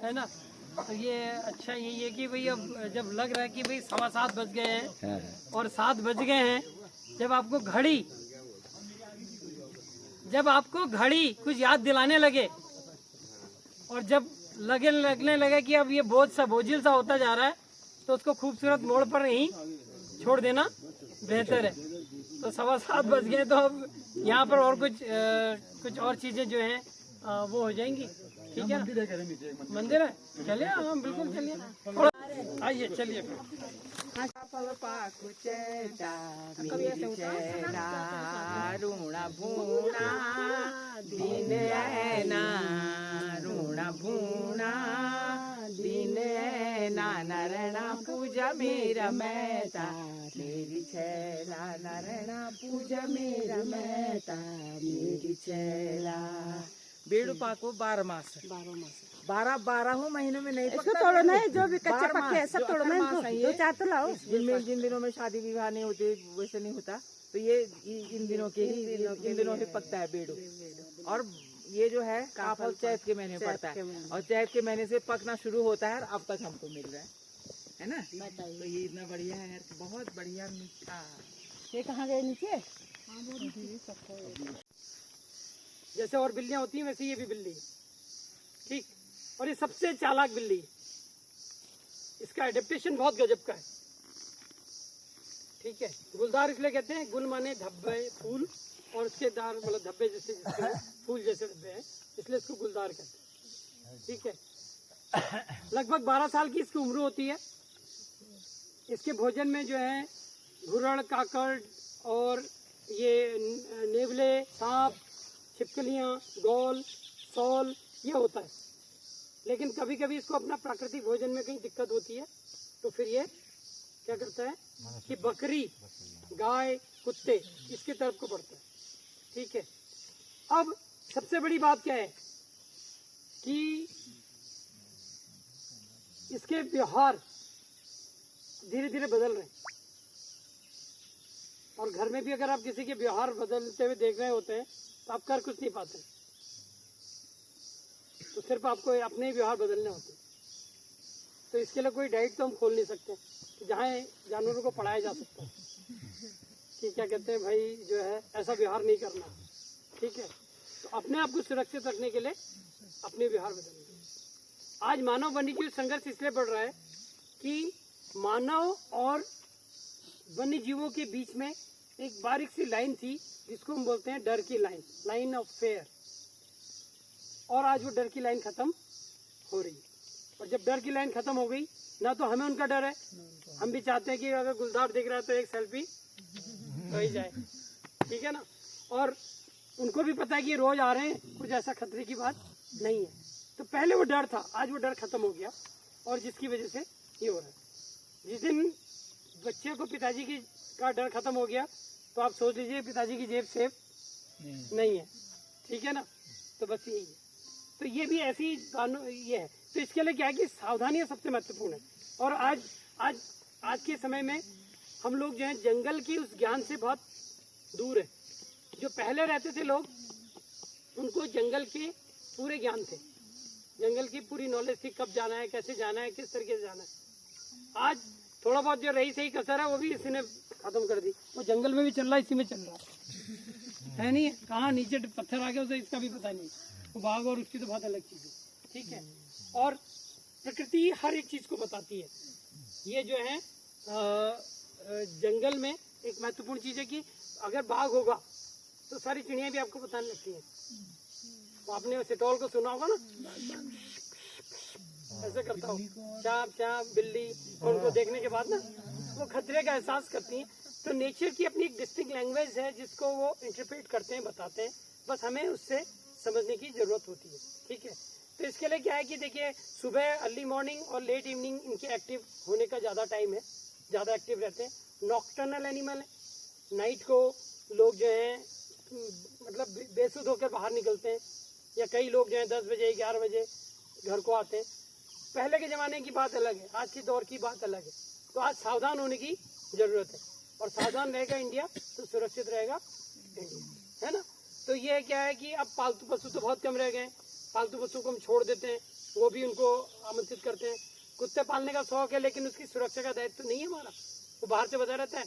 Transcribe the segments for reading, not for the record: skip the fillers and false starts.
है ना। तो ये अच्छा यही है कि भाई अब जब लग रहा है कि भाई 7:15 बज गए हैं और 7 बज गए हैं, जब आपको घड़ी कुछ याद दिलाने लगे और जब लगने लगे कि अब ये बोझिल सा होता जा रहा है, तो उसको खूबसूरत मोड़ पर ही छोड़ देना बेहतर है। तो 7:15 बज गए, तो अब यहाँ पर और कुछ और चीजें जो हैं वो हो जाएंगी। ठीक है, मंदिर है, चलिए। हाँ बिल्कुल चलिए, आइए चलिए। ऋण भूणा दिन ऋण भूणा दिन नारायणा पूजा मेरा मैता मेरी छैला नारायणा पूजा मेरा मैता मेरी छैला। बेड़ू पाको 12 मास 12 महीनों में नहीं इसको तोड़ो नहीं, जो भी कच्चे पक्के सब तोड़ो नहीं, दो चार तो लाओ। जिन दिनों में शादी विवाह नहीं होते वैसे नहीं होता, तो ये इन दिनों से पकता है बेड़ू। और ये जो है काफल चैत के महीने में पड़ता है, और चैत के महीने से पकना शुरू होता है, और अब तक हमको मिल रहा है ना। तो ये इतना बढ़िया है, बहुत बढ़िया मीठा। ये कहाँ गए नीचे? जैसे और बिल्लियां होती हैं वैसे ये भी बिल्ली है, ठीक। और ये सबसे चालाक बिल्ली है, इसका एडेप्टेशन बहुत गजब का है। ठीक है, गुलदार इसलिए कहते हैं, गुल माने धब्बे फूल, और उसके दार मतलब धब्बे जैसे फूल जैसे धब्बे हैं, इसलिए इसको गुलदार कहते हैं। ठीक है, लगभग 12 साल की इसकी उम्र होती है। इसके भोजन में जो है घुरड़, काकड़ और ये नेवले, सांप, छिपकलियाँ, गौल, सौल, ये होता है। लेकिन कभी कभी इसको अपना प्राकृतिक भोजन में कहीं दिक्कत होती है, तो फिर ये क्या करता है कि बकरी, गाय, कुत्ते इसकी तरफ को बढ़ता है। ठीक है, अब सबसे बड़ी बात क्या है कि इसके व्यवहार धीरे धीरे बदल रहे हैं, और घर में भी अगर आप किसी के व्यवहार बदलते हुए देख रहे होते हैं तो आप कर कुछ नहीं पाते, तो सिर्फ आपको अपने ही व्यवहार बदलने होते हैं। तो इसके लिए कोई डाइट तो हम खोल नहीं सकते कि जहाँ जानवरों को पढ़ाया जा सकता है कि क्या कहते हैं भाई जो है ऐसा व्यवहार नहीं करना। ठीक है, तो अपने आप को सुरक्षित रखने के लिए अपने व्यवहार बदलने। आज मानव वन्यजीव संघर्ष इसलिए बढ़ रहा है कि मानव और वन्य जीवों के बीच में एक बारीक सी लाइन थी जिसको हम बोलते हैं डर की लाइन, लाइन ऑफ फेयर, और आज वो डर की लाइन खत्म हो रही है। और जब डर की लाइन खत्म हो गई, ना तो हमें उनका डर है, हम भी चाहते हैं कि अगर गुलदार दिख रहा है तो एक सेल्फी हो ही जाए। ठीक है ना, और उनको भी पता है कि रोज आ रहे हैं, कुछ ऐसा खतरे की बात नहीं है। तो पहले वो डर था, आज वो डर खत्म हो गया, और जिसकी वजह से ये हो रहा है। जिस दिन बच्चे को पिताजी का डर खत्म हो गया, तो आप सोच लीजिए पिताजी की जेब सेफ नहीं है। ठीक है ना, तो बस यही है। तो ये भी ऐसी ये है। तो इसके लिए क्या है कि सावधानियां सबसे महत्वपूर्ण है। और आज के समय में हम लोग जो है जंगल की उस ज्ञान से बहुत दूर है। जो पहले रहते थे लोग, उनको जंगल के पूरे ज्ञान थे, जंगल की पूरी नॉलेज थी, कब जाना है, कैसे जाना है, किस तरीके से जाना है। आज थोड़ा बहुत जो रही सही कसर है वो भी इसी ने खत्म कर दी। वो जंगल में भी चल रहा है, इसी में चल रहा है नहीं, कहाँ नीचे पत्थर आ गया उसे इसका भी पता नहीं। वो बाघ और उसकी तो बहुत अलग चीज है। ठीक है, और प्रकृति हर एक चीज को बताती है। ये जो है जंगल में एक महत्वपूर्ण चीज है कि अगर बाघ होगा तो सारी चिड़िया भी आपको बताने लगती है। तो आपने सिटोल को सुना होगा ना, ऐसे करता हो चाप चाप बिल्ली, और उनको देखने के बाद ना वो खतरे का एहसास करती हैं। तो नेचर की अपनी एक डिस्टिंक्ट लैंग्वेज है जिसको वो इंटरप्रेट करते हैं, बताते हैं, बस हमें उससे समझने की जरूरत होती है। ठीक है, तो इसके लिए क्या है कि देखिए सुबह अर्ली मॉर्निंग और लेट इवनिंग इनके एक्टिव होने का ज़्यादा टाइम है, ज़्यादा एक्टिव रहते हैं। नॉक्टर्नल एनिमल है, नाइट को लोग जो है मतलब बेसुध होकर बाहर निकलते हैं, या कई लोग जो है 10 बजे 11 बजे घर को आते हैं। पहले के ज़माने की बात अलग है, आज के दौर की बात अलग है। तो आज सावधान होने की ज़रूरत है, और सावधान रहेगा इंडिया तो सुरक्षित रहेगा इंडिया, है ना। तो ये क्या है कि अब पालतू पशु तो बहुत कम रह गए, पालतू पशु को हम छोड़ देते हैं, वो भी उनको आमंत्रित करते हैं। कुत्ते पालने का शौक है, लेकिन उसकी सुरक्षा का दायित्व तो नहीं है हमारा। वो बाहर से बचा रहता है,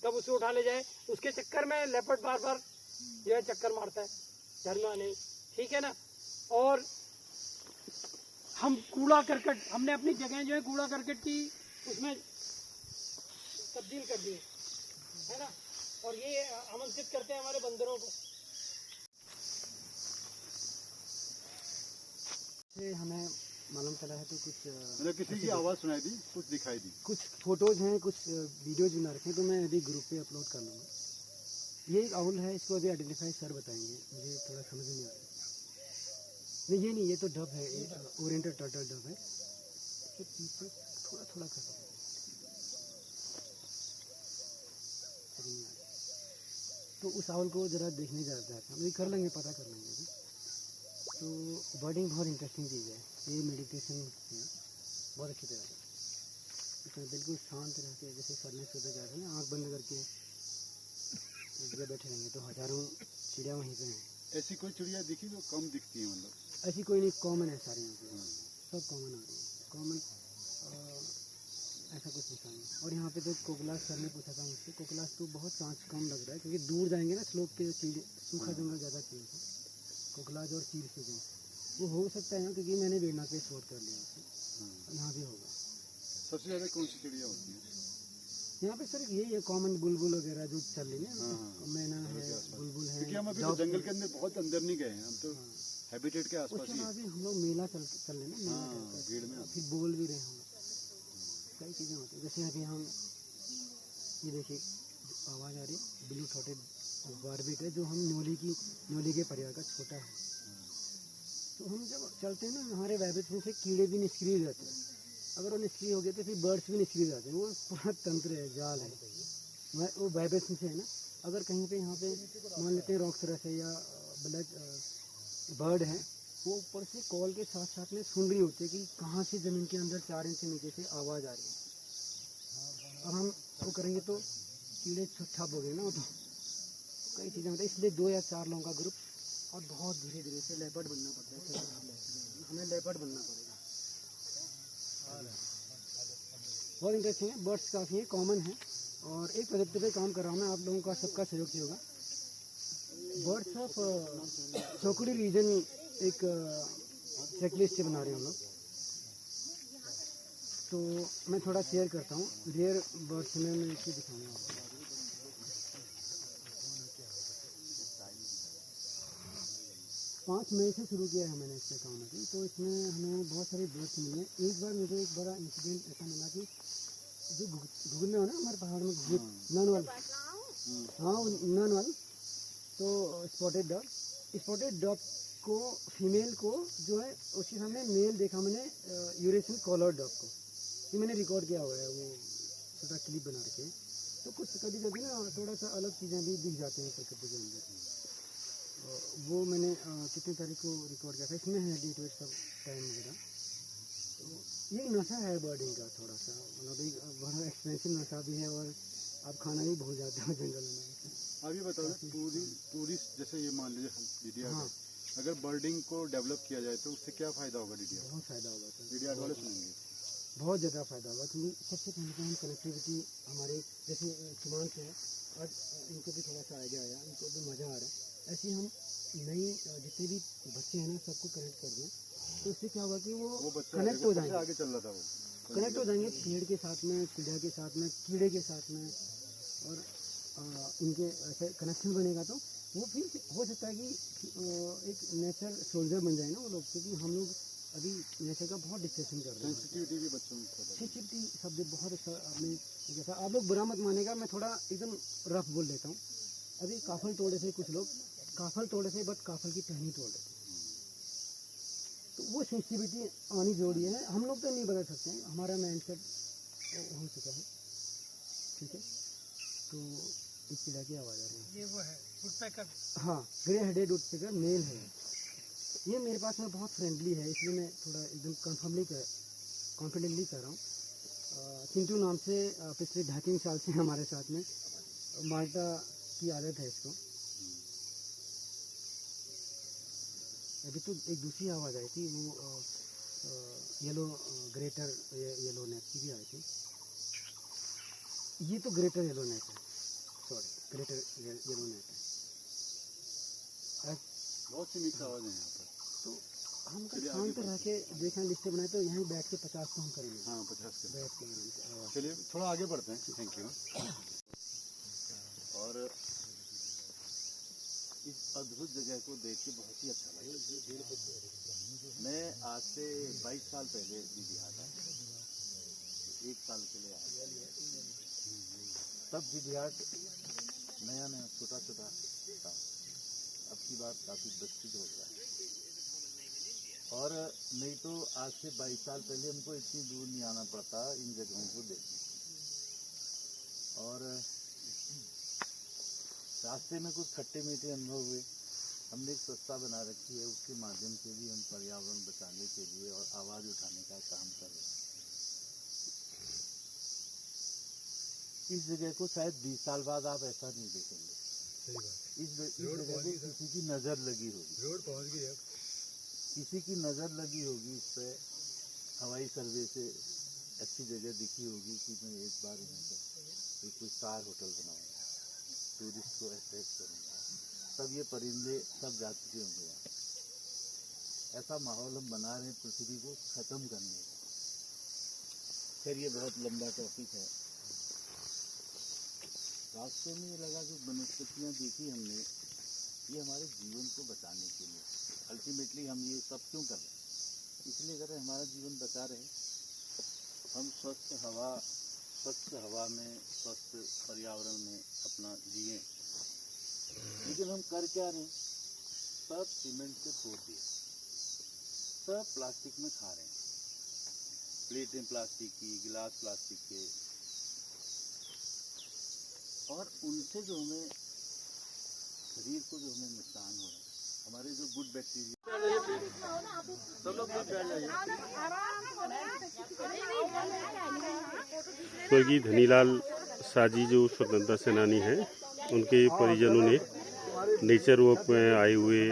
कब उसे उठा ले जाए, उसके चक्कर में लेपर्ड बार बार जो है चक्कर मारता है घर में आने। ठीक है ना। और हम कूड़ा करकट, हमने अपनी जगह जो है कूड़ा करकट की उसमें तब्दील कर दी है ना। और ये आमंत्रित करते हैं हमारे बंदरों को। हमें मालूम चला है तो कुछ मतलब किसी की आवाज़ सुनाई दी, कुछ दिखाई दी। कुछ फोटोज हैं, कुछ वीडियोज बना रखे हैं, तो मैं अभी ग्रुप पे अपलोड कर लूँगा। ये एक आउल है, इसको अभी आइडेंटिफाई सर बताएंगे, मुझे थोड़ा समझ नहीं आ रहा है। नहीं ये नहीं, ये तो डब है, ओरिएंटल टर्टल डब है। ये पीछे थोड़ा थोड़ा कर रहा है, तो उस आउल को ज़रा देखने जाते हैं हम, ये कर लेंगे, पता कर लेंगे अभी। तो बर्डिंग बहुत इंटरेस्टिंग चीज़ है, ये मेडिटेशन है बहुत अच्छी तरह से। इसमें बिल्कुल शांत रहते हैं, जैसे फर्नेस पे जाते हैं ना, आँख बंद करके एक जगह बैठे रहेंगे तो हज़ारों चिड़िया वहीं पे हैं। ऐसी कोई चिड़िया दिखी जो कम दिखती है? मतलब ऐसी कोई नहीं, कॉमन है सारे यहाँ पे, सब कॉमन आ रही है, कॉमन ऐसा कुछ पूछा नहीं। और यहाँ पे तो कोकलास सर ने पूछा था मुझसे, कोकलास तो बहुत चांस कम लग रहा है, क्योंकि दूर जाएंगे ना स्लोप पे, चीड़ सूखा जंगल ज़्यादा चाहिए था। कोकलास और चीड़ सीजन वो हो सकता है यहाँ, क्योंकि मैंने वेड़ना पे स्पॉट कर लिया उसे, यहाँ भी होगा। सबसे ज़्यादा कौन सी चिड़िया होती है यहाँ पे? सर यही है कॉमन, बुलबुल वगैरह जो चल रही है, मैना है, बुलबुल है। क्योंकि हम अभी तो जंगल के अंदर बहुत अंदर नहीं गए हैं, हम तो हैबिटेट के आसपास ही हैं। अभी हम लोग मेला चल रहे ना, मेला भीड़ में फिर बोल भी रहे हम लोग, कई चीज़ें होती है। जैसे अभी हम ये देखिए आवाज़ आ रही है, ब्लू थ्रोटेड बार्बिट है, जो हम न्योली के परिवार का छोटा है। तो हम जब चलते हैं ना, हमारे वैबिट में से कीड़े भी निष्क्रिय हो जाते हैं। अगर वो निष्क्रिय हो गए तो फिर बर्ड्स भी निष्क्रिय हो जाते हैं। वो पूरा तंत्र है, जाल है, वो वैबिट से है ना। अगर कहीं पे यहाँ पे मान लेते हैं रॉक्सरस है या ब्लैक बर्ड है, वो ऊपर से कॉल के साथ साथ में सुन रही होती है कि कहाँ से ज़मीन के अंदर 4 इंच से नीचे से आवाज़ आ रही है। और हम वो करेंगे तो कीड़े ठप हो गए ना, वो तो कई चीज़ें होती है। इसलिए 2 या 4 लोगों का ग्रुप, और बहुत धीरे धीरे से लेपर्ड बनना पड़ता है, हमें लेपर्ड बनना पड़ेगा। बहुत इंटरेस्टिंग है, बर्ड्स काफ़ी है, कॉमन है। और एक प्रोजेक्ट पे काम कर रहा हूँ मैं, आप लोगों का सबका सहयोग चाहिए होगा। बर्ड्स ऑफ चौकड़ी रीजन एक चेकलिस्ट बना रहे हैं हम लोग, तो मैं थोड़ा शेयर करता हूँ। रेयर बर्ड्स में मैं इसे दिखाऊंगा आपको। 5 मई से शुरू किया है मैंने इसका काम अभी, तो इसमें हमें बहुत सारे बर्ड्स मिले। एक बार मुझे एक बड़ा इंसिडेंट ऐसा मिला कि जो घुगुल में हो ना हमारे पहाड़ में, ननवाल, हाँ ननवाल, तो स्पॉटेड डॉग को, फीमेल को जो है उसी समय मेल देखा मैंने, यूरेशियन कॉलर डॉग को, ये मैंने रिकॉर्ड किया हुआ है, वो छोटा क्लिप बना रखे। तो कुछ कभी कभी ना थोड़ा सा अलग चीज़ें भी दिख जाते हैं प्रकृति के अंदर। वो मैंने कितनी तारीख को रिकॉर्ड किया था, इसमें है डेट वेट सब टाइम वगैरह। तो ये नशा है बर्डिंग का थोड़ा सा, मतलब एक बड़ा एक्सपेंसिव नशा भी है, और आप खाना भी भूल जाते हो जंगल में। आप ये बताओ, टूरिस्ट जैसे ये मान लीजिए डीडीआर, हाँ, अगर बर्डिंग को डेवलप किया जाए तो उससे क्या फ़ायदा होगा? डीडीआर बहुत फ़ायदा होगा सर, डीडीआर वाले सुनेंगे, बहुत ज़्यादा फ़ायदा होगा। क्योंकि सबसे पहले तो हम कनेक्टिविटी हमारे जैसे सीमांत है, और इनको भी थोड़ा सा आइडिया आया, इनको भी मज़ा आ रहा है। ऐसे हम नई जितने भी बच्चे हैं ना सबको कनेक्ट कर दें, तो इससे क्या होगा कि वो बच्चा कनेक्ट हो जाएंगे, आगे चल रहा था, वो कनेक्ट हो जाएंगे पेड़ के साथ में, चिड़िया के साथ में, कीड़े के साथ में, और इनके ऐसे कनेक्शन बनेगा तो वो फिर हो सकता है कि एक नेचर सोल्जर बन जाए ना वो लोग, क्योंकि हम लोग अभी नेचर का बहुत डिस्कशन कर रहे हैं। सेंसिटिविटी भी बच्चों में सेंसिटिविटी शब्द बहुत अच्छा, मैं जैसा आप लोग बुरा मत मानेगा, मैं थोड़ा एकदम रफ बोल देता हूँ। अभी काफल तोड़े थे कुछ लोग, काफल तोड़े थे बट काफल की टहनी तोड़ देते, तो वो सेंसिटिविटी आनी जरूरी है। हम लोग तो नहीं बदल सकते हैं, हमारा माइंडसेट हो चुका है, ठीक है। तो इस चिड़िया की आवाज़ आ रही है, ये वो है वुडपेकर, हाँ ग्रे हेडेड वुडपेकर मेल है। ये मेरे पास में बहुत फ्रेंडली है, इसलिए मैं थोड़ा एकदम कॉन्फिडेंटली कर रहा हूँ। चिंटू नाम से पिछले 2.5-3 साल से हमारे साथ में, माल्टा की आदत है इसको। अभी तो एक दूसरी आवाज़ आई थी, वो येलो ग्रेटर येलो नेट की भी आई थी। ये तो ग्रेटर येलो नेट है, सॉरी ग्रेटर येलो नेट है। बहुत सी मिक्स आवाज़ है यहाँ पर। तो हम कल शांत रह के देखें, लिस्ट बनाए तो यहीं बैठ के 50 को हम करेंगे। हाँ 50 के बैठ के आराम से आवाज़। चलिए थोड़ा आगे बढ़ते हैं। Thank you. और इस अद्भुत जगह को देख के बहुत ही अच्छा लगा। मैं आज से 22 साल पहले दीदी हाट आया, 1 साल के लिए आया। तब दीदी हाट नया नया छोटा छोटा था, अब की बात काफ़ी विकसित हो गया है। और नहीं तो आज से 22 साल पहले हमको इतनी दूर नहीं आना पड़ता इन जगहों को देखने। और रास्ते में कुछ खट्टे मीठे अनुभव हुए। हमने एक संस्था बना रखी है, उसके माध्यम से भी हम पर्यावरण बचाने के लिए और आवाज़ उठाने का काम कर रहे हैं। इस जगह को शायद 20 साल बाद आप ऐसा नहीं देखेंगे। सही बात। इस जगह पे किसी की नज़र लगी होगी, रोड पहुंच गई अब। किसी की नज़र लगी होगी इस पे, हवाई सर्वे से अच्छी जगह दिखी होगी कि मैं एक बार यहाँ पे कोई स्टार होटल बनाऊंगा, टूरिस्ट को अट्रैक्ट करूँगा, तब ये परिंदे सब जा चुके होंगे यहाँ। ऐसा माहौल हम बना रहे हैं पृथ्वी को ख़त्म करने का। फिर ये बहुत लंबा टॉपिक है। रास्ते में ये लगा जो वनस्पतियाँ देखी हमने, ये हमारे जीवन को बचाने के लिए। अल्टीमेटली हम ये सब क्यों कर रहे हैं? इसलिए कर रहे हैं हमारा जीवन बचा रहे, हम स्वच्छ हवा में, स्वस्थ पर्यावरण में अपना जिए। लेकिन हम कर क्या रहे हैं? सब सीमेंट से पोत दिए, सब प्लास्टिक में खा रहे हैं। प्लेटें प्लास्टिक की, गिलास प्लास्टिक के, और उनसे जो हमें शरीर को जो हमें नुकसान हो रहा है, हमारे जो गुड बैक्टीरिया। सब लोग बैठ जाइए। स्वर्गीय धनीलाल साजी जो स्वतंत्रता सेनानी हैं, उनके परिजनों ने नेचर वॉक में आए हुए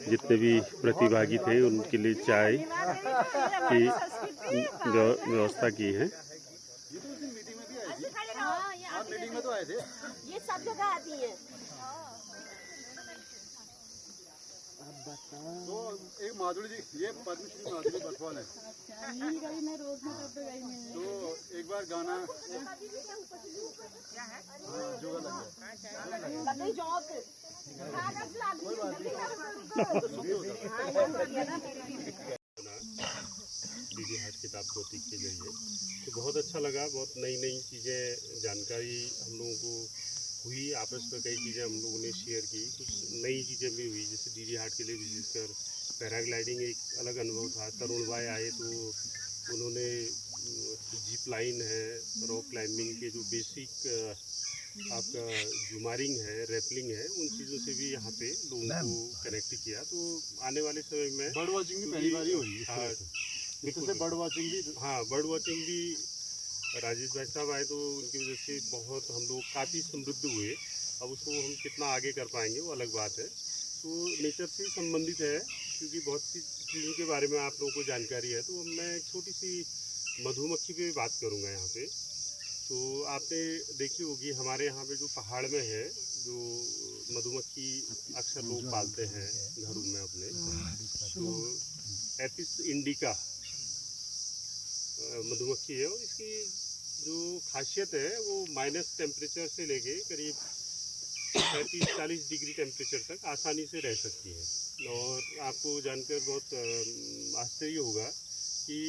जितने भी प्रतिभागी थे उनके लिए चाय की व्यवस्था की है। मीटिंग में तो आए थे। ये सब जगह आती है। तो एक माधुरी जी, ये पद्मश्री माधुरी बथवाल है। तो एक बार गाना जुगा लग दीदी हाट किताब पोथी के जरिए तो बहुत अच्छा लगा। बहुत नई नई चीज़ें जानकारी हम लोगों को हुई, आपस में कई चीज़ें हम लोगों ने शेयर की, कुछ नई चीज़ें भी हुई। जैसे दीदी हाट के लिए विशेषकर पैराग्लाइडिंग एक अलग अनुभव था। तरुण भाई आए तो उन्होंने जीप लाइन है, रॉक क्लाइंबिंग के जो बेसिक आपका जुमारिंग है, रैपलिंग है, उन चीज़ों से भी यहाँ पे लोगों को कनेक्ट किया। तो आने वाले समय में बर्ड वॉचिंग भी पहली बार ही हुई। हाँ बिल्कुल, बर्ड वॉचिंग भी। हाँ, बर्ड वॉचिंग भी राजेश भाई साहब आए तो उनकी वजह से बहुत हम लोग काफ़ी समृद्ध हुए। अब उसको हम कितना आगे कर पाएंगे वो अलग बात है। तो नेचर से संबंधित है, क्योंकि बहुत सी चीज़ों के बारे में आप लोगों को जानकारी है। तो मैं एक छोटी सी मधुमक्खी पे बात करूँगा यहाँ पे। तो आपने देखी होगी हमारे यहाँ पे जो पहाड़ में है, जो मधुमक्खी अक्सर लोग पालते हैं घरों में अपने, तो एपिस इंडिका मधुमक्खी है। और इसकी जो खासियत है वो माइनस टेम्परेचर से लेके करीब 35-40 डिग्री टेम्परेचर तक आसानी से रह सकती है। और आपको जानकर बहुत आश्चर्य होगा कि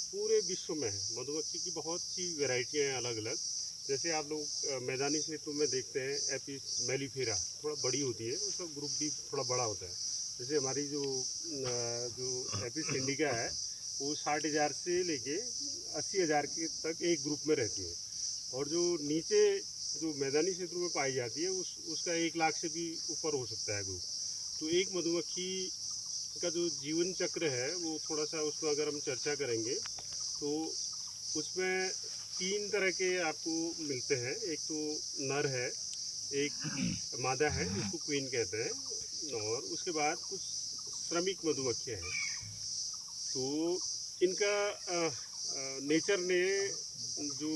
पूरे विश्व में मधुमक्खी की बहुत सी वैरायटियाँ हैं अलग अलग। जैसे आप लोग मैदानी क्षेत्रों में देखते हैं एपिस मेलिफेरा थोड़ा बड़ी होती है, उसका ग्रुप भी थोड़ा बड़ा होता है। जैसे हमारी जो एपिस इंडिका है वो 60,000 से लेके 80,000 के तक एक ग्रुप में रहती है। और जो नीचे जो मैदानी क्षेत्रों में पाई जाती है उसका 1 लाख से भी ऊपर हो सकता है ग्रुप। तो एक मधुमक्खी का जो जीवन चक्र है वो थोड़ा सा उसमें अगर हम चर्चा करेंगे तो उसमें 3 तरह के आपको मिलते हैं। एक तो नर है, एक मादा है जिसको क्वीन कहते हैं, और उसके बाद कुछ श्रमिक मधुमक्खियाँ हैं। तो इनका नेचर ने जो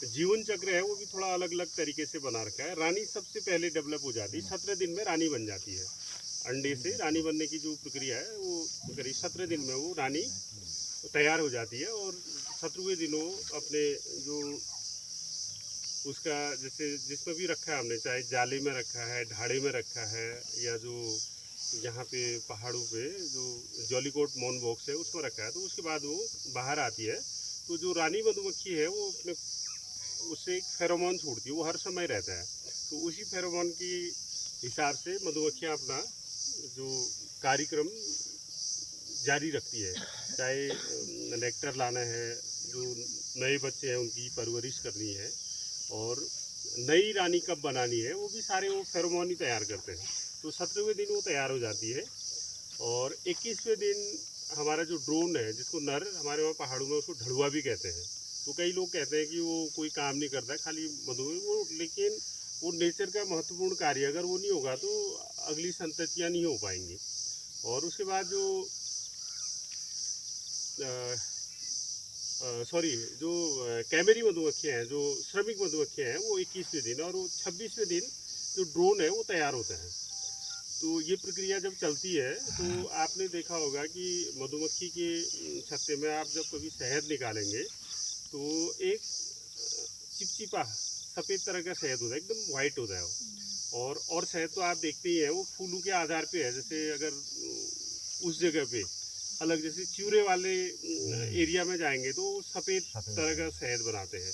जीवन चक्र है वो भी थोड़ा अलग अलग तरीके से बना रखा है। रानी सबसे पहले डेवलप हो जाती है, 17 दिन में रानी बन जाती है। अंडे से रानी बनने की जो प्रक्रिया है वो करीब 17 दिन में वो रानी तैयार हो जाती है। और 17वें दिनों अपने जो उसका जैसे जिसमें भी रखा है हमने, चाहे जाले में रखा है, ढाड़े में रखा है, या जो यहाँ पे पहाड़ों पे जो जॉलीकोट मॉन बॉक्स है उसमें रखा है, तो उसके बाद वो बाहर आती है। तो जो रानी मधुमक्खी है वो अपने उससे एक फेरोमोन छोड़ती है, वो हर समय रहता है। तो उसी फेरोमोन की हिसाब से मधुमक्खियाँ अपना जो कार्यक्रम जारी रखती है, चाहे नेक्टर लाना है, जो नए बच्चे हैं उनकी परवरिश करनी है, और नई रानी कब बनानी है, वो भी सारे वो फेरोमोन ही तैयार करते हैं। तो 17वें दिन वो तैयार हो जाती है। और 21वें दिन हमारा जो ड्रोन है, जिसको नर हमारे वहाँ पहाड़ों में उसको ढड़ुआ भी कहते हैं। तो कई लोग कहते हैं कि वो कोई काम नहीं करता, खाली मधु वो, लेकिन वो नेचर का महत्वपूर्ण कार्य, अगर वो नहीं होगा तो अगली संततियाँ नहीं हो पाएंगी। और उसके बाद जो जो कैमरी मधुमक्खियाँ हैं, जो श्रमिक मधुमक्खियाँ हैं, वो 21वें दिन, और वो 26वें दिन जो ड्रोन है वो तैयार होता है। तो ये प्रक्रिया जब चलती है तो आपने देखा होगा कि मधुमक्खी के छत्ते में आप जब कभी शहद निकालेंगे तो एक चिपचिपा सफ़ेद तरह का शहद होता है, एकदम वाइट होता है वो। और शहद तो आप देखते ही हैं, वो फूलों के आधार पे है। जैसे अगर उस जगह पे अलग, जैसे चिवरे वाले एरिया में जाएंगे तो सफ़ेद तरह का शहद बनाते हैं।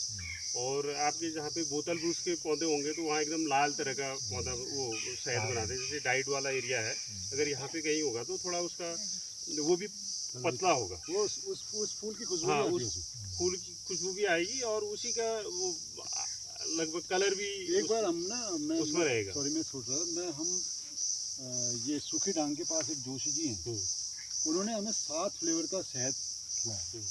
और आपके जहाँ पे बोतल ब्रूस के पौधे होंगे तो वहाँ एकदम लाल तरह का पौधा वो शहद बनाते हैं। जैसे डाइट वाला एरिया है, अगर यहाँ पे कहीं होगा तो थोड़ा उसका वो भी पतला होगा, वो उस फूल की खुशबू हाँ, भी आती है उस फूल की खुशबू भी आएगी, और उसी का वो लगभग कलर भी एक बार हम ना उसमें रहेगा। सॉरी मैं सोच रहा था, हम ये सूखी डांग के पास एक जोशी जी हैं, उन्होंने हमें 7 फ्लेवर का शहद खिलाया।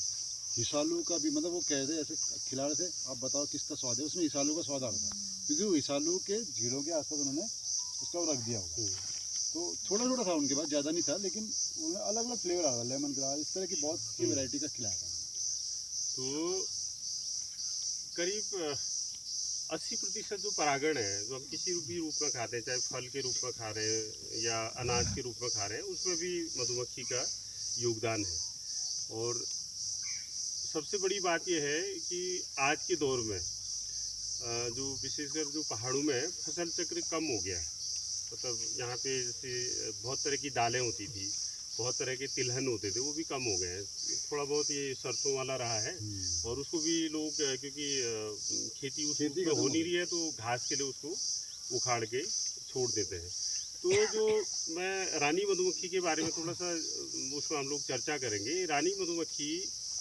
हिसालू का भी, मतलब वो कह रहे ऐसे खिला रहे थे, आप बताओ किसका स्वाद है, उसमें हिसालू का स्वाद आ रहा था, क्योंकि वो हिसालू के झीलों के आसपास उन्होंने उसका वो रख दिया होगा। तो थोड़ा थोड़ा था उनके पास, ज़्यादा नहीं था, लेकिन उन्हें अलग अलग फ्लेवर आ रहा था, लेमन ग्रास, इस तरह की बहुत सी वैरायटी का खिलाया था। तो करीब 80% जो परागण है, जो हम किसी भी रूप में खाते हैं, चाहे फल के रूप में खा रहे हैं या अनाज के रूप में खा रहे हैं, उसमें भी मधुमक्खी का योगदान है। और सबसे बड़ी बात यह है कि आज के दौर में जो विशेषकर जो पहाड़ों में फसल चक्र कम हो गया है। मतलब यहाँ पे जैसे बहुत तरह की दालें होती थी, बहुत तरह के तिलहन होते थे, वो भी कम हो गए हैं। थोड़ा बहुत ये सरसों वाला रहा है, और उसको भी लोग क्योंकि खेती उस रूप में हो नहीं रही है तो घास के लिए उसको उखाड़ के छोड़ देते हैं। तो जो मैं रानी मधुमक्खी के बारे में थोड़ा सा उसमें हम लोग चर्चा करेंगे। रानी मधुमक्खी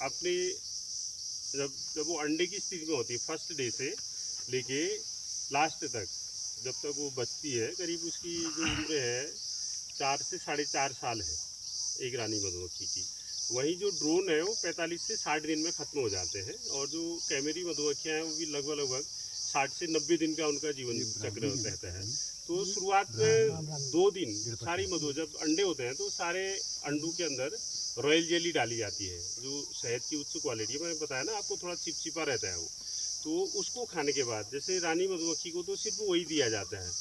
अपने जब वो अंडे की स्थिति में होती है, फर्स्ट डे से लेके लास्ट तक, जब तक वो बचती है, करीब उसकी जो उम्र है 4 से 4.5 साल है एक रानी मधुमक्खी की। वहीं जो ड्रोन है वो 45 से 60 दिन में ख़त्म हो जाते हैं, और जो कैमरी मधुमक्खियाँ हैं वो भी लगभग 60 से 90 दिन का उनका जीवन चक्र रहता है। तो शुरुआत में 2 दिन सारी मधु जब अंडे होते हैं तो सारे अंडों के अंदर रॉयल जेली डाली जाती है, जो शहद की उच्च क्वालिटी है। मैंने बताया ना आपको, थोड़ा चिपचिपा रहता है वो। तो उसको खाने के बाद जैसे रानी मधुमक्खी को तो सिर्फ वही दिया जाता है,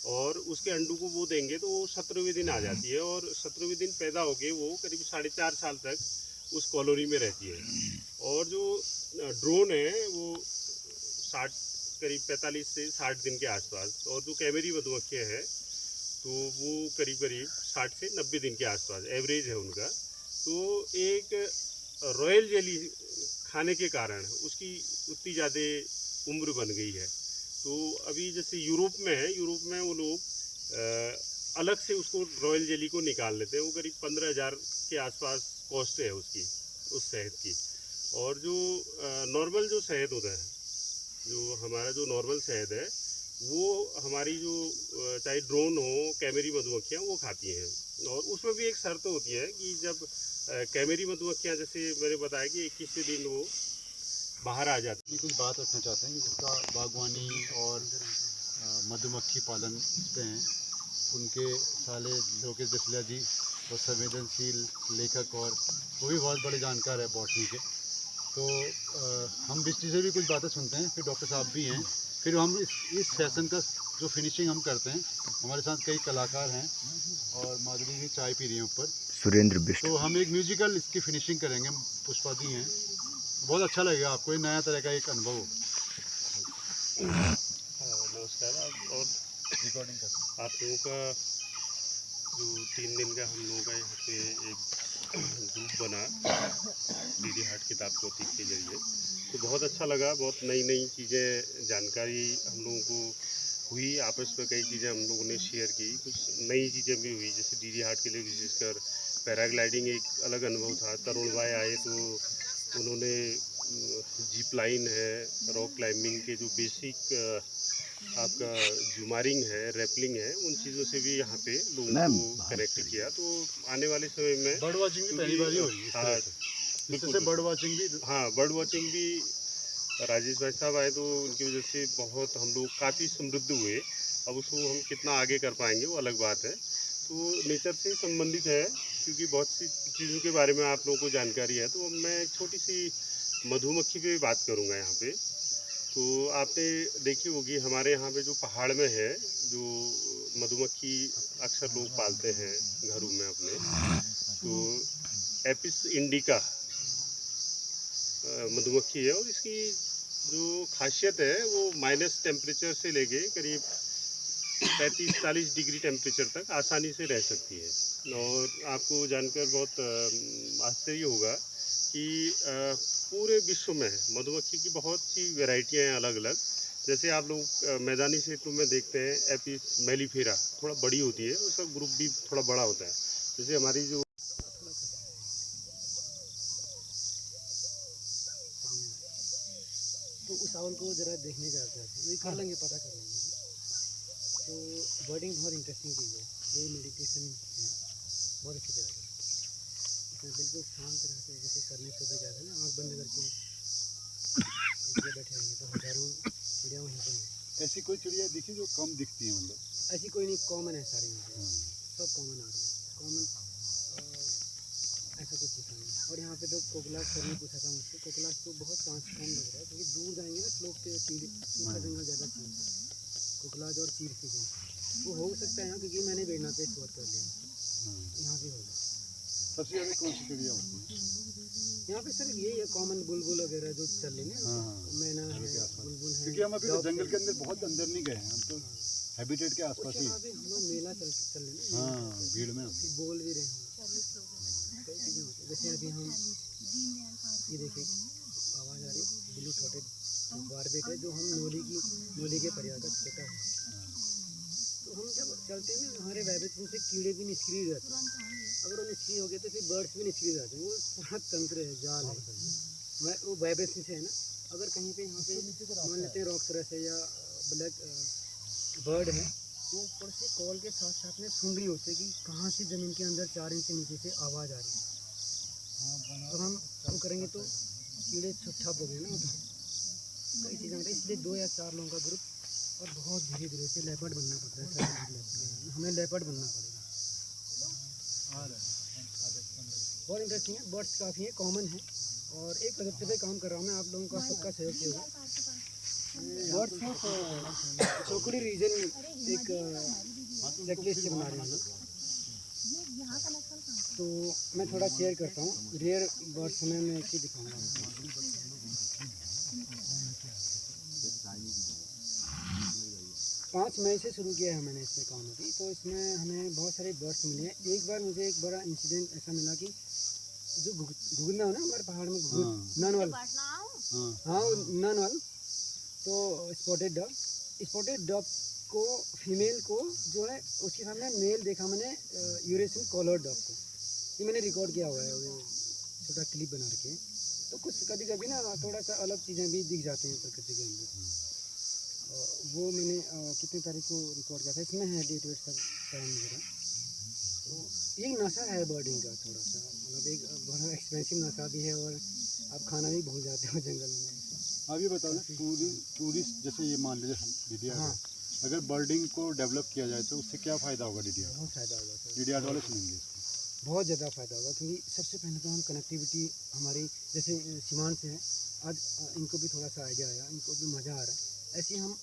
और उसके अंडों को वो देंगे तो वो 17वें दिन आ जाती है, और 17वें दिन पैदा होके वो करीब 4.5 साल तक उस कॉलोनी में रहती है। और जो ड्रोन है वो 60 करीब 45 से 60 दिन के आसपास, और जो कैमरी मधुमक्खियाँ हैं तो वो करीब 60 से 90 दिन के आसपास एवरेज है उनका। तो एक रॉयल जेली खाने के कारण उसकी उतनी ज़्यादा उम्र बन गई है। तो अभी जैसे यूरोप में है, यूरोप में वो लोग अलग से उसको रॉयल जेली को निकाल लेते हैं। वो करीब 15,000 के आसपास कॉस्ट है उसकी, उस शहद की। और जो नॉर्मल जो शहद होता है, जो हमारा जो नॉर्मल शहद है, वो हमारी जो चाहे ड्रोन हो, कैमरी मधुमक्खियाँ वो खाती हैं। और उसमें भी एक शर्त होती है कि जब कैमरी मधुमक्खियाँ, जैसे मैंने बताया कि 21वें दिन वो बाहर आ जाती ये कुछ बात रखना चाहते हैं कि जिसका बागवानी और मधुमक्खी पालन पे हैं, उनके साले लोकेश दसलिया जी बहुत संवेदनशील लेखक और वो भी बहुत बड़े जानकार है बॉटनी के। तो हम दृष्टि से भी कुछ बातें सुनते हैं, फिर डॉक्टर साहब भी हैं, फिर हम इस सेशन का जो फिनिशिंग हम करते हैं, हमारे साथ कई कलाकार हैं और माधुरी भी चाय पी रही हैं ऊपर, सुरेंद्र बिष्ट। तो हम एक म्यूजिकल इसकी फिनिशिंग करेंगे। पुष्पा दी हैं, बहुत अच्छा लगेगा आपको, एक नया तरह का एक अनुभव होगा। नमस्कार। और रिकॉर्डिंग कर आप लोगों का जो 3 दिन का हम लोगों का यहाँ पे एक ग्रुप बना डीडी हार्ट किताब पोथी के जरिए, तो बहुत अच्छा लगा। बहुत नई नई चीज़ें जानकारी हम लोगों को हुई, आपस में कई चीज़ें हम लोगों ने शेयर की, कुछ नई चीज़ें भी हुई। जैसे डीडी हार्ट के लिए विशेषकर पैराग्लाइडिंग एक अलग अनुभव था। तरुण भाई आए तो उन्होंने जीप लाइन है, रॉक क्लाइंबिंग के जो बेसिक आपका जुमारिंग है, रैपलिंग है, उन चीज़ों से भी यहाँ पे लोगों को कनेक्ट किया। तो आने वाले समय में बर्ड वॉचिंग भी पहली बार ही हो रही है। हाँ, इससे बर्ड वॉचिंग भी, हाँ, बर्ड वॉचिंग भी राजेश भाई साहब आए तो उनकी वजह से बहुत हम लोग काफ़ी समृद्ध हुए। अब उसको हम कितना आगे कर पाएंगे वो अलग बात है। तो नेचर से संबंधित है, क्योंकि बहुत सी चीज़ों के बारे में आप लोगों को जानकारी है। तो मैं एक छोटी सी मधुमक्खी पे बात करूँगा यहाँ पे। तो आपने देखी होगी हमारे यहाँ पे जो पहाड़ में है, जो मधुमक्खी अक्सर लोग पालते हैं घरों में अपने, तो एपिस इंडिका मधुमक्खी है। और इसकी जो खासियत है वो माइनस टेम्परेचर से लेके करीब 35-40 डिग्री टेम्परेचर तक आसानी से रह सकती है। और आपको जानकर बहुत आश्चर्य होगा कि पूरे विश्व में मधुमक्खी की बहुत सी वैरायटियाँ हैं अलग अलग। जैसे आप लोग मैदानी क्षेत्रों में देखते हैं एपिस मेलिफेरा थोड़ा बड़ी होती है, उसका ग्रुप भी थोड़ा बड़ा होता है। जैसे हमारी जो तो उस आवल को ज़रा देखने का चाहते हैं, ये कर लेंगे, पता कर लेंगे। तो बर्डिंग बहुत इंटरेस्टिंग चीज़ है, ये मेडिटेशन है, बहुत अच्छी तरह है। इसमें बिल्कुल शांत रह के जैसे करने सुबह जाते हैं ना, आँख बंद करके बैठे रहेंगे तो हज़ारों चिड़िया वहीं पर हैं। ऐसी कोई चिड़िया दिखी जो कम दिखती है? मतलब ऐसी कोई नहीं, कॉमन है सारे यहाँ पे, सब कॉमन आ रही है, कॉमन ऐसा कुछ दिखा नहीं। और यहाँ पे तो कोकलाश सर ने पूछा था मुझसे, कोकलाश तो बहुत चांस कम लग रहा है, क्योंकि दूर जाएंगे ना स्लोप पे सूखा जंगल ज़्यादा चांस है। कोकलाश और चीर की जंगल वो हो सकता है यहाँ, क्योंकि मैंने बेड़ना पे शोर कर लिया, यहाँ भी होगा। सबसे ज़्यादा कौन सी चिड़िया होती है यहाँ पे? सर यही है कॉमन, बुलबुल वगैरह जो चल रही है, मैना है, बुलबुल है। क्योंकि हम अभी तो जंगल के अंदर बहुत अंदर नहीं गए हैं, हम तो हैबिटेट के आसपास ही। अभी हम लोग मेला चल रहे हैं, हाँ, भीड़ में फिर बोल भी रहे हैं, कई चीज़ें होती हैं। जैसे अभी हम ये देखिए आवाज़ आ रही है, ब्लू थ्रोटेड बारबेट है, जो हम नोली के परिवार का छोटा है। तो हम जब चलते हैं ना, हमारे वाइब्रेशन से कीड़े भी निष्क्रिय रहते हैं। अगर वो निष्क्रिय हो गए तो फिर बर्ड्स भी निष्क्रिय रहते हैं। वो पूरा तंत्र है, जाल है, वो वाइब्रेशन से है ना। अगर कहीं पे यहाँ पे मान लेते हैं रॉक तरह है या ब्लैक बर्ड है, वो ऊपर से कॉल के साथ साथ में सुन रही होती है कि कहाँ से ज़मीन के अंदर 4 इंच नीचे से आवाज़ आ रही है। अब हम करेंगे तो कीड़े छुप हो गए ना, तो कई चीज़ें होती है। इसलिए 2 या 4 लोगों का ग्रुप, और बहुत धीरे धीरे से लेपर्ड बनना पड़ता है, हमें लेपर्ड बनना पड़ेगा। बहुत इंटरेस्टिंग है, बर्ड्स काफ़ी है, कॉमन है। और एक प्रोजेक्ट पे काम कर रहा हूँ मैं, आप लोगों का सबका सहयोग किया हुआ। बर्ड्स ऑफ चौकड़ी रीजन एक चेकलिस्ट बना रहे हैं हम लोग, तो मैं थोड़ा शेयर करता हूँ। रेयर बर्ड्स में मैं एक ही दिखाऊंगा। 5 मई से शुरू किया है मैंने इसमें काम अभी, तो इसमें हमें बहुत सारे बर्ड्स मिले हैं। एक बार मुझे एक बड़ा इंसिडेंट ऐसा मिला कि जो घुगना हो ना हमारे पहाड़ में, ननवल, हाँ ननवल, तो स्पॉटेड डॉग को, फीमेल को जो है उसके सामने मेल देखा मैंने, यूरेशियन कॉलर डॉग को, ये मैंने रिकॉर्ड किया हुआ है, वो छोटा क्लिप बना रखे। तो कुछ कभी कभी ना थोड़ा सा अलग चीज़ें भी दिख जाती हैं प्रकृति के अंदर। वो मैंने कितनी तारीख को रिकॉर्ड किया था, इसमें है डेट वेट सब टाइम वगैरह। तो ये नशा है बर्डिंग का थोड़ा सा, मतलब एक बड़ा एक्सपेंसिव नशा भी है, और आप खाना भी भूल जाते हो जंगल में। आप ये बताओ ना, टूरिस्ट जैसे ये मान लीजिए डीडीआर, हाँ, अगर बर्डिंग को डेवलप किया जाए तो उससे क्या फ़ायदा होगा? डीडीआर बहुत फ़ायदा होगा सर। डीडीआर वाले सुनेंगे इसको। बहुत ज़्यादा फ़ायदा होगा, क्योंकि सबसे पहले तो हम कनेक्टिविटी हमारी जैसे सीमांत से है, आज इनको भी थोड़ा सा आइडिया आया, इनको भी मज़ा आ रहा है, ऐसे हम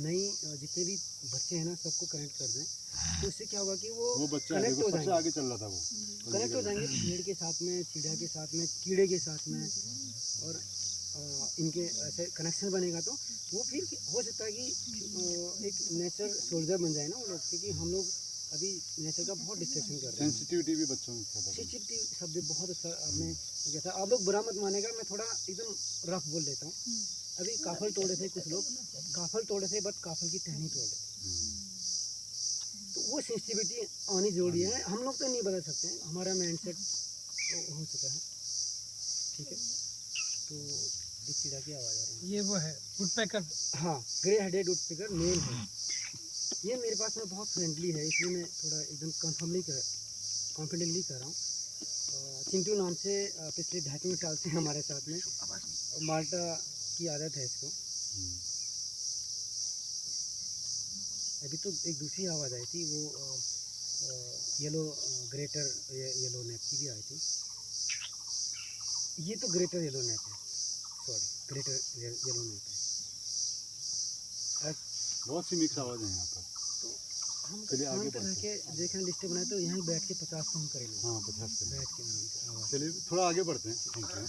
नई जितने भी बच्चे हैं ना सबको कनेक्ट कर दें, तो इससे क्या होगा कि वो बच्चा कनेक्ट हो सबसे जाएंगे, आगे चल रहा था वो कनेक्ट हो जाएंगे पेड़ के साथ में, चिड़िया के साथ में, कीड़े के साथ में, और इनके ऐसे कनेक्शन बनेगा तो वो फिर हो सकता है कि एक नेचर सोल्जर बन जाए ना वो लोग, क्योंकि हम लोग अभी नेचर का बहुत डिस्ट्रक्शन कर रहे हैं। सेंसिटिविटी भी बच्चों में पैदा होगी। सेंसिटिविटी शब्द बहुत अच्छा आपने जैसा, आप लोग बुरा मत मानेगा, मैं थोड़ा एकदम रफ बोल देता हूँ। अभी काफल तोड़े थे कुछ लोग, काफल तोड़े थे बट काफल की टहनी तोड़ दी, तो वो सेंसिटिविटी आनी जरूरी है। हम लोग तो नहीं बदल सकते हैं, हमारा माइंड सेट हो चुका है, ठीक है। तो एक चिड़ा की आवाज़ आ रही है, ये वो है वुडपेकर। हाँ, ग्रे हेडेड वुडपेकर मेल है, ये मेरे पास में बहुत फ्रेंडली है, इसलिए मैं थोड़ा एकदम कॉन्फिडेंटली कर रहा हूँ। चिंटू नाम से पिछले 2.5 साल से हमारे साथ में, माल्टा की आदत है इसको। अभी तो एक दूसरी आवाज़ आई थी, वो येलो ग्रेटर येलो नेप की भी आई थी। ये तो ग्रेटर येलो नेप है, सॉरी ग्रेटर येलो नेप है। बहुत सी मिक्स आवाज़ है यहाँ पर। हम चलिए आगे शांत रह के देखें, लिस्ट बनाए तो यहीं बैठ के 50 तो हम करेंगे। हाँ 50 के बैठ के आराम से आवाज़। चलिए थोड़ा आगे बढ़ते हैं। Thank you.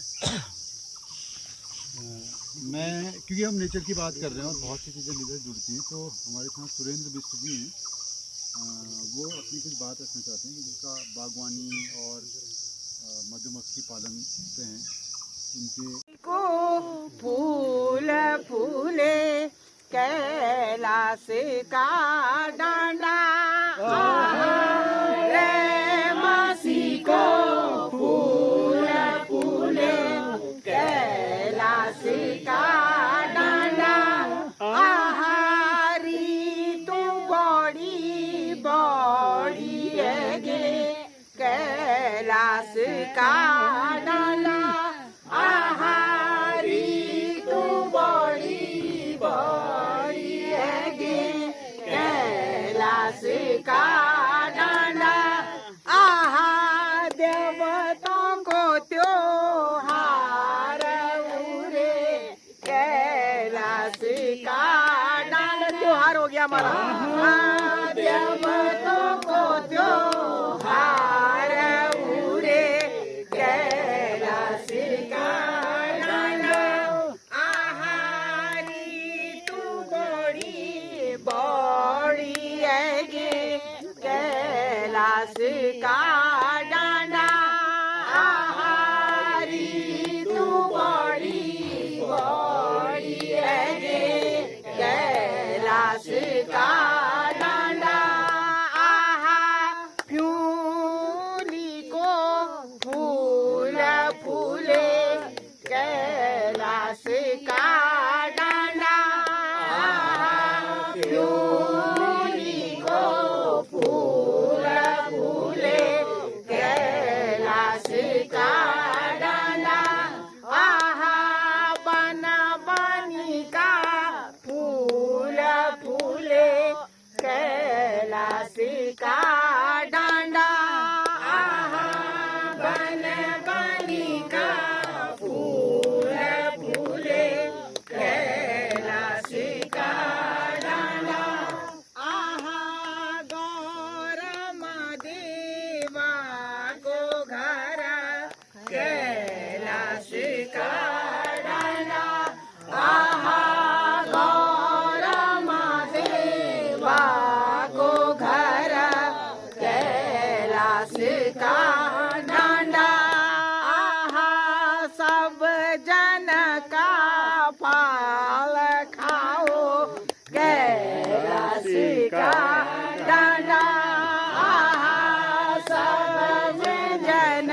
मैं क्योंकि हम नेचर की बात कर रहे हैं और बहुत सी चीज़ें नेचर जुड़ती हैं, तो हमारे साथ सुरेंद्र बिष्ट जी हैं, वो अपनी कुछ बात रखना चाहते हैं कि जिसका बागवानी और मधुमक्खी पालन पे हैं उनके को फूल फूले कैलाश का डांडा, रे मासी को फूल फूले कैलाश का डांडा, आहारी तू बड़ी बड़ी है गे कैलाश का डांडा, आहारी तू बड़ी बड़ी है गे कैलाश का डांडा, आहा देवताओं को त्योहार उरे कैलाश का डांडा, त्योहार हो गया हमारा। देवताओं को त्योहार उरे कैलाश का डांडा, आहारी तू बड़ी बड़ी है गे कैलाश का डांडा, आहारी तू बड़ी बड़ी है गे कैलाश का डांडा, आहा प्यूली को फूल फूले कैलाश का डांडा, प्यूली को फूल फूले कैलाश का डांडा, आहा बन बनी का फूल फूले कैलाश का डांडा, आहा बन बनी का फूल फूले कैलाश का डांडा, आहा गौरम देवा को घर कैलाश का डांडा, आहा गौरम देवा को घर कैलाश का डांडा, आहा सब जन का फल खाओ कैलाश का डांडा, आहा सब जन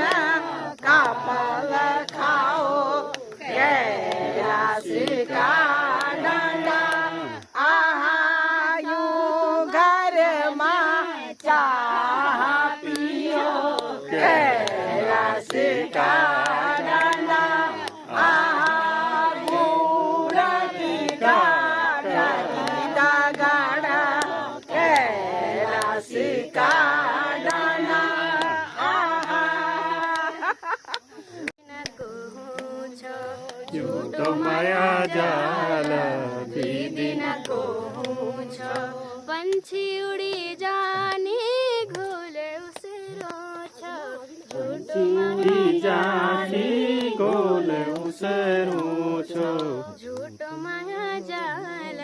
का फल खाओ झूठो माया जाल दीदी न कहूँ छो पंछी उड़ी जानी घोले उसे रोछो झूठो उड़ी जानी घोले उसे रोछो झूठो माया जाल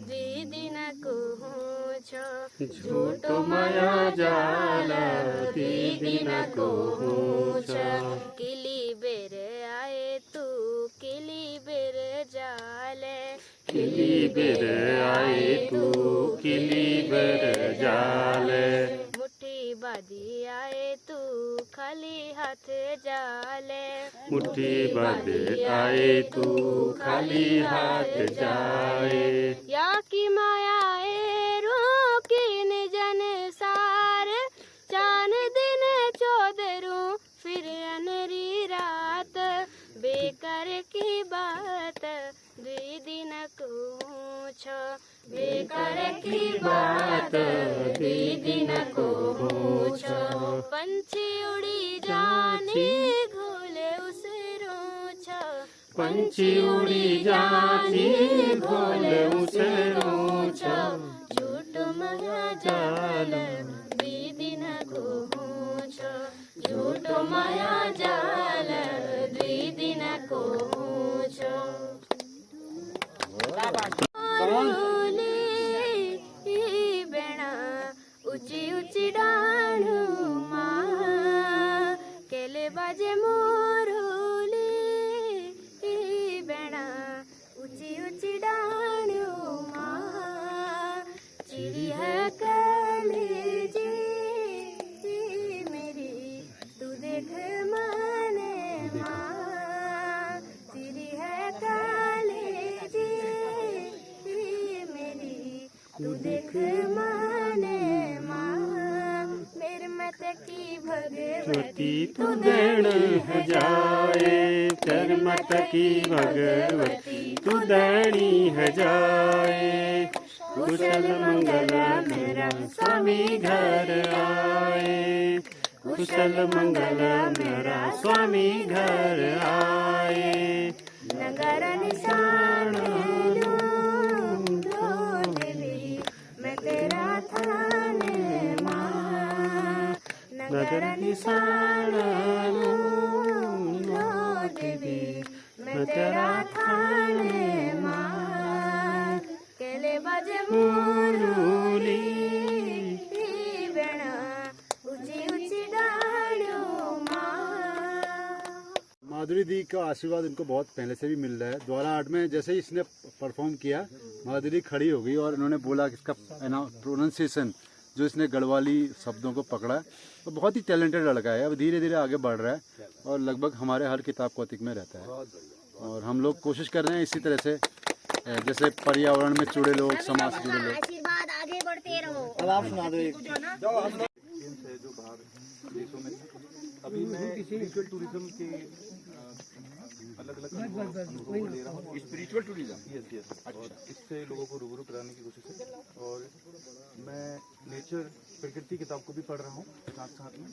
दीदी न कहूँ छो झूठो माया जाल दीदी न कहूँ छो किली बेर आए तू किली बेर जाले किली बेर आए तू किली बेर जाले मुट्ठी बादी आए तू खाली हाथ जाले मुट्ठी बांधे आए तू खाली हाथ जाए या की माया ए रोकिन जन सार चान दिन चौदरू फिर अनरी रात बेकार की बात दीदी न कहूँ छो बेकार की बात दीदी न कहूँ छो पंछी उड़ी जाने घोले उसे रोछो पंछी उड़ी जानी घोले उसे रोछो झूठ माया जाल दीदी न कहूँ छो झूठ माया जाल दीदी न कहूँ छो बेणा ऊंची ऊंची डाणू माँ केले बाजे मोरली बेणा ऊंची ऊंची डाणू माँ चिड़ी है कलेजी मेरी तू देख माने माँ चिड़ी है कलेजी मेरी तू देख माने माँ मेरे मत की भगवती तू देण है जाए कर मत की भगवती तू देणी है जाए कुशल मंगल मेरा स्वामी घर आए कुशल मंगल मेरा स्वामी घर आए नगर निशान लो देवी मैं तेरा थाने माँ नगर निशान लो देवी मैं तेरा थाने माँ केले बाजे मोरली बेणा ऊंची ऊंची डाणू माँ माधुरी दी का आशीर्वाद इनको बहुत पहले से भी मिल रहा है। द्वारा 8 में जैसे ही इसने परफॉर्म किया माधुरी खड़ी हो गई और उन्होंने बोला कि इसका प्रोनाउंसिएशन जो इसने गढ़वाली शब्दों को पकड़ा है तो बहुत ही टैलेंटेड लड़का है। अब धीरे धीरे आगे बढ़ रहा है और लगभग हमारे हर किताब कौतिक में रहता है और हम लोग कोशिश कर रहे हैं इसी तरह से जैसे पर्यावरण में जुड़े लोग समाज से जुड़े लोग। आशीर्वाद आगे बढ़ते रहो। अब आप सुना दो एक जो बाहर देशों में अभी मैं स्पिरिचुअल टूरिज्म के अलग अलग अनुभव ले रहा हूँ। स्पिरिचुअल टूरिज्म यस अच्छा इससे लोगों को रूबरू कराने की कोशिश है और मैं नेचर प्रकृति किताब को भी पढ़ रहा हूँ साथ साथ में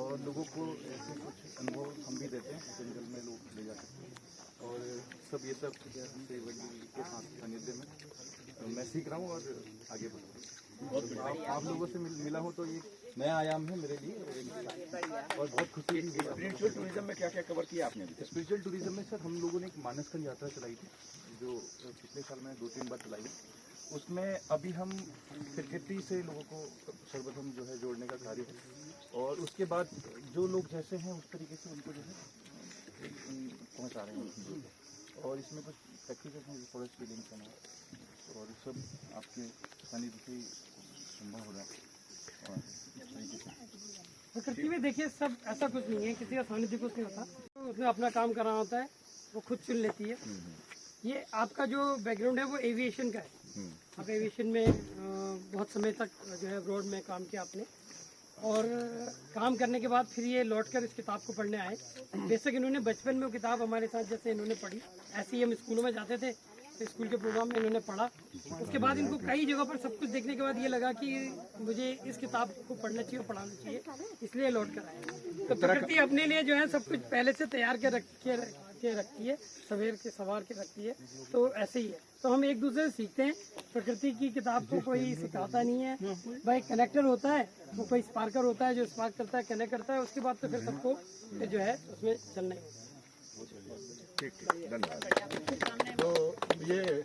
और लोगों को ऐसे कुछ अनुभव हम भी देते हैं जंगल में लोग ले जा सकते हैं और सब ये सब के सानिध्य में मैं सीख रहा हूँ और आगे बढ़ रहा हूँ। आप लोगों से मिला हो तो ये नया आयाम है मेरे लिए और बहुत खुशी भी। स्पिरिचुअल टूरिज्म में क्या क्या कवर किया आपने? स्पिरिचुअल टूरिज्म में सर हम लोगों ने एक मानसखंड यात्रा चलाई थी जो पिछले साल मैंने 2-3 बार चलाई। उसमें अभी हम प्रकृति से लोगों को सर्वप्रथम जो है जोड़ने का कार्य है और उसके बाद जो लोग जैसे हैं उस तरीके से उनको जो है पहुँचा रहे हैं और इसमें कुछ प्रैक्टिकल हैं फॉरेस्ट फीलिंग करना और सब आपके सानिध्य से संभव हो रहा है और प्रकृति में देखिए सब ऐसा कुछ नहीं है, किसी का सानिध्य कुछ नहीं होता, तो उसने अपना काम करना होता है, वो खुद चुन लेती है। ये आपका जो बैकग्राउंड है वो एविएशन का है। आप एविएशन में बहुत समय तक जो है अब्रॉड में काम किया आपने और काम करने के बाद फिर ये लौटकर इस किताब को पढ़ने आए। बेशक इन्होंने बचपन में वो किताब हमारे साथ जैसे इन्होंने पढ़ी ऐसे ही हम स्कूलों में जाते थे स्कूल के प्रोग्राम में इन्होंने पढ़ा। उसके बाद इनको कई जगह पर सब कुछ देखने के बाद ये लगा कि मुझे इस किताब को पढ़ना चाहिए और पढ़ाना चाहिए, इसलिए लौट कर आए। तो प्रकृति अपने लिए जो है सब कुछ पहले से तैयार के रखती है, सवार के रखती है। तो ऐसे ही है, तो हम एक दूसरे से सीखते हैं। प्रकृति की किताब को कोई सिखाता नहीं है भाई, कनेक्टर होता है, वो कोई स्पार्कर होता है जो स्पार्क करता है, कनेक्ट करता है, उसके बाद तो फिर सबको जो है उसमें चलना ही होता है। ठीक है, धन्यवाद। तो ये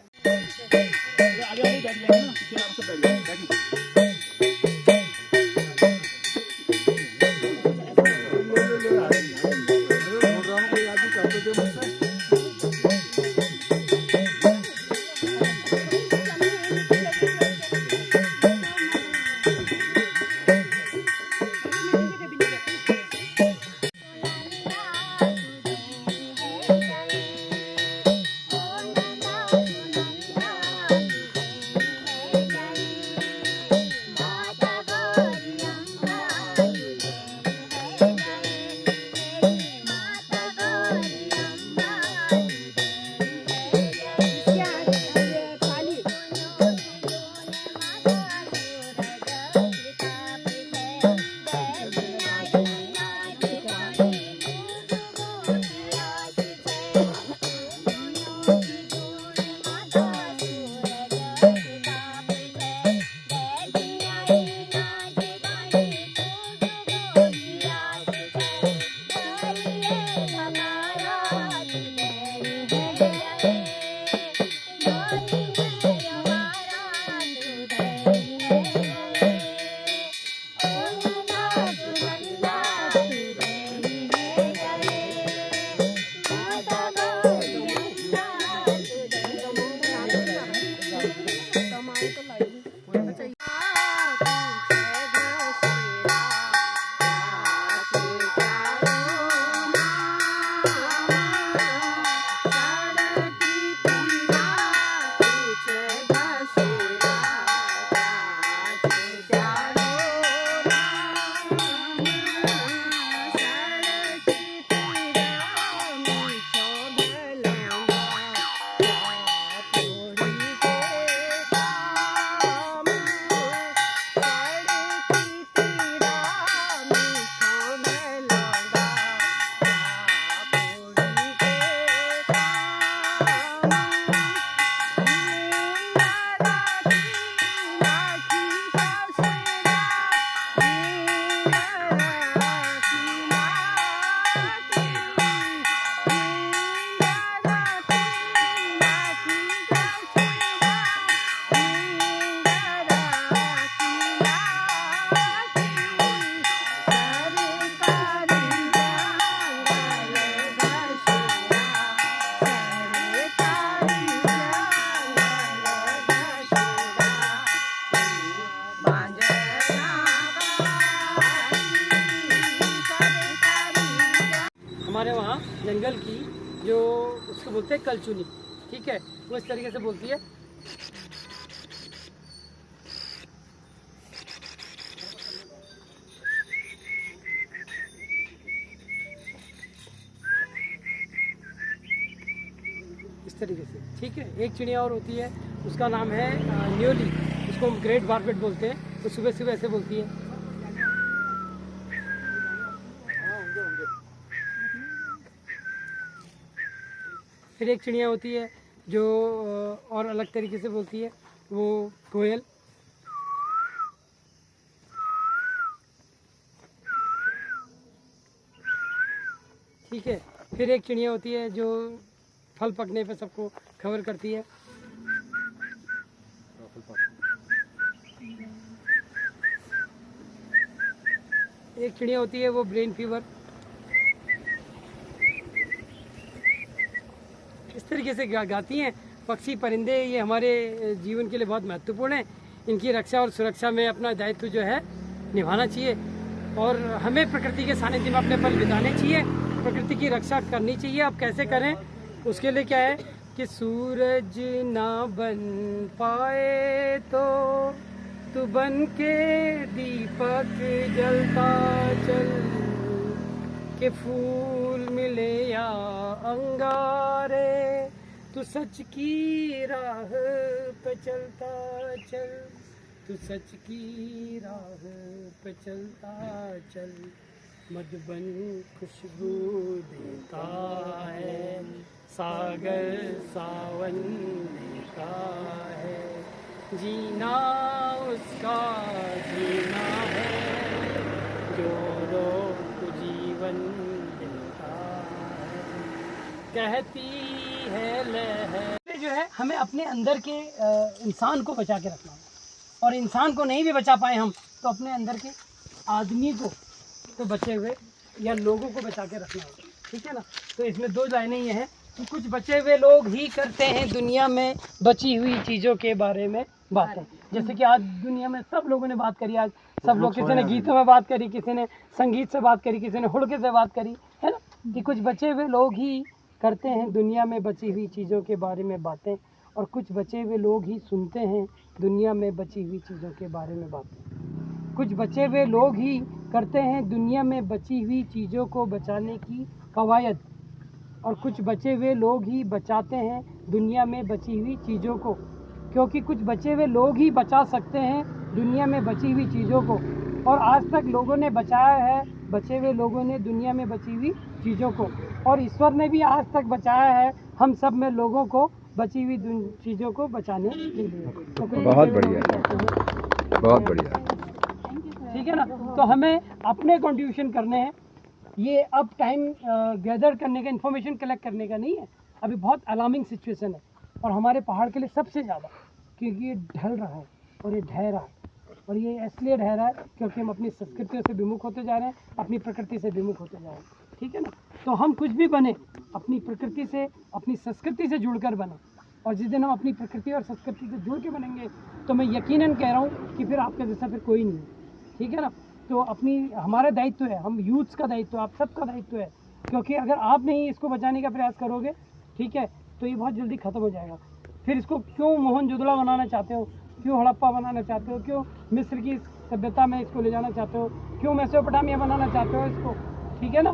हमारे वहाँ जंगल की जो उसको बोलते हैं कलचुनी, ठीक है, वो इस तरीके से बोलती है। इस तरीके से, ठीक है। एक चिड़िया और होती है, उसका नाम है न्योली, उसको हम ग्रेट बार्बेट बोलते हैं। तो सुबह सुबह ऐसे बोलती है। फिर एक चिड़िया होती है जो और अलग तरीके से बोलती है, वो कोयल। ठीक है। फिर एक चिड़िया होती है जो फल पकने पे सबको खबर करती है। एक चिड़िया होती है वो ब्रेन फीवर। इस तरीके से गाती हैं। पक्षी परिंदे ये हमारे जीवन के लिए बहुत महत्वपूर्ण है। इनकी रक्षा और सुरक्षा में अपना दायित्व जो है निभाना चाहिए और हमें प्रकृति के सानिध्य में अपने पल बिताने चाहिए, प्रकृति की रक्षा करनी चाहिए। अब कैसे करें, उसके लिए क्या है कि सूरज ना बन पाए तो तू बन के दीपक जलता चल, के फूल मिले या अंगारे, तू तू सच की राह पे चलता चल, तू सच की राह पे चलता चल, मधुबन खुशबू देता है, सागर सावन देता है, जीना उसका जीना है, जो लोग जीवन देता है, कहती है लहर। जो है हमें अपने अंदर के इंसान को बचा के रखना होगा, और इंसान को नहीं भी बचा पाए हम तो अपने अंदर के आदमी को तो बचे हुए या लोगों को बचा के रखना होगा, ठीक है ना। तो इसमें दो लाइनें ये हैं कि कुछ बचे हुए लोग ही करते हैं दुनिया में बची हुई चीज़ों के बारे में बातें। जैसे कि आज दुनिया में सब लोगों ने बात करी, आज सब लोग, किसी ने गीतों में बात करी, किसी ने संगीत से बात करी, किसी ने हुड़के से बात करी, है ना। कि कुछ बचे हुए लोग ही करते हैं दुनिया में बची हुई चीज़ों के बारे में बातें, और कुछ बचे हुए लोग ही सुनते हैं दुनिया में बची हुई चीज़ों के बारे में बातें। कुछ बचे हुए लोग ही करते हैं दुनिया में बची हुई चीज़ों को बचाने की कवायद, और कुछ बचे हुए लोग ही बचाते हैं दुनिया में बची हुई चीज़ों को, क्योंकि कुछ बचे हुए लोग ही बचा सकते हैं दुनिया में बची हुई चीज़ों को, और आज तक लोगों ने बचाया है, बचे हुए लोगों ने दुनिया में बची हुई चीज़ों को, और ईश्वर ने भी आज तक बचाया है हम सब में लोगों को बची हुई चीज़ों को बचाने के लिए। तो बहुत बढ़िया, बहुत बढ़िया। ठीक है ना। तो हमें अपने कंट्रीब्यूशन करने हैं। ये अब टाइम गैदर करने का, इन्फॉर्मेशन कलेक्ट करने का नहीं है। अभी बहुत अलार्मिंग सिचुएशन है, और हमारे पहाड़ के लिए सबसे ज़्यादा, क्योंकि ये ढल रहा है और ये ढह रहा है, और ये इसलिए ढह रहा है क्योंकि हम अपनी संस्कृतियों से विमुख होते जा रहे हैं, अपनी प्रकृति से विमुख होते जा रहे हैं, ठीक है ना। तो हम कुछ भी बने अपनी प्रकृति से, अपनी संस्कृति से जुड़कर बने, और जिस दिन हम अपनी प्रकृति और संस्कृति से जुड़ के बनेंगे तो मैं यकीनन कह रहा हूँ कि फिर आपके जैसा फिर कोई नहीं है, ठीक है ना। तो अपनी, हमारा दायित्व है, हम यूथ्स का दायित्व, आप सबका दायित्व है, क्योंकि अगर आप नहीं इसको बचाने का प्रयास करोगे, ठीक है, तो ये बहुत जल्दी ख़त्म हो जाएगा। फिर इसको क्यों मोहनजोदड़ो बनाना चाहते हो, क्यों हड़प्पा बनाना चाहते हो, क्यों मिस्र की सभ्यता में इसको ले जाना चाहते हो, क्यों मेसोपोटामिया बनाना चाहते हो इसको, ठीक है ना।